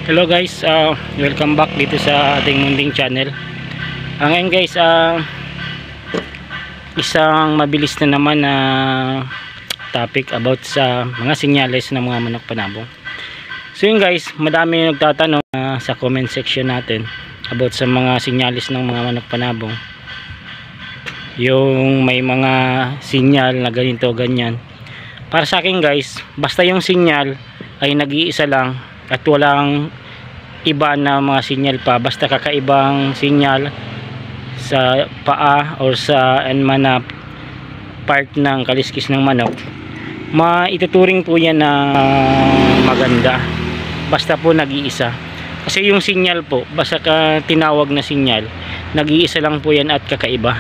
Hello guys, welcome back dito sa ating Munding channel. Ngayon guys, isang mabilis na naman na topic about sa mga sinyales ng mga manok panabong. So yun guys, madami nagtatanong sa comment section natin about sa mga sinyalis ng mga manok panabong. Yung may mga sinyal na ganito, ganyan. Para sa akin guys, basta yung sinyal ay nag-iisa lang at walang iba na mga sinyal pa, basta kakaibang sinyal sa paa or sa manap part ng kaliskis ng manok, maituturing po yan na maganda basta po nag-iisa. Kasi yung sinyal po, basta tinawag na sinyal, nag-iisa lang po yan at kakaiba.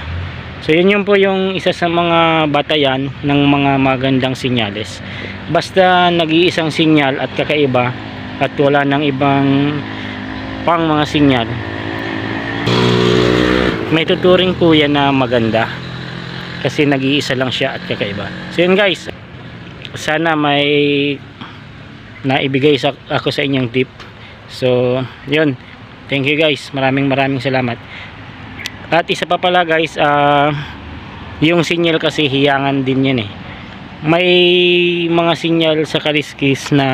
So yun po yung isa sa mga batayan ng mga magandang sinyales. Basta nag-iisang sinyal at kakaiba at wala ng ibang pang mga sinyal, may tuturing po yan na maganda kasi nag-iisa lang siya at kakaiba. So yun guys, sana may naibigay ako sa inyong tip. So yun, thank you guys, maraming salamat. At isa pa pala guys, yung sinyal kasi hiyangan din yan eh. May mga sinyal sa kaliskis na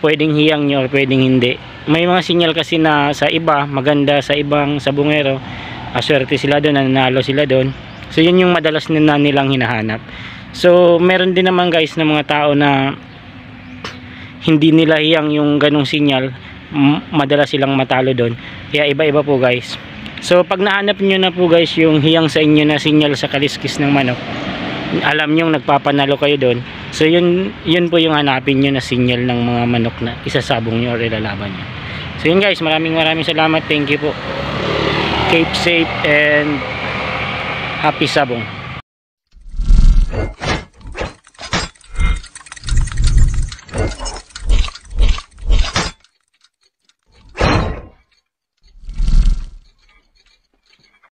pwedeng hiyang nyo or pwedeng hindi. May mga sinyal kasi na sa iba maganda, sa ibang sabungero swerte sila doon, nanalo sila doon. So yun yung madalas na nilang hinahanap. So meron din naman guys na mga tao na hindi nila hiyang yung ganong sinyal, madalas silang matalo doon. Kaya iba-iba po guys. So pag nahanap nyo na po guys yung hiyang sa inyo na sinyal sa kaliskis ng manok, alam nyo nagpapanalo kayo doon. So yun po yung hanapin nyo na sinyal ng mga manok na isasabong nyo or ilalaban nyo. So yun guys, maraming salamat. Thank you po. Keep safe and happy sabong.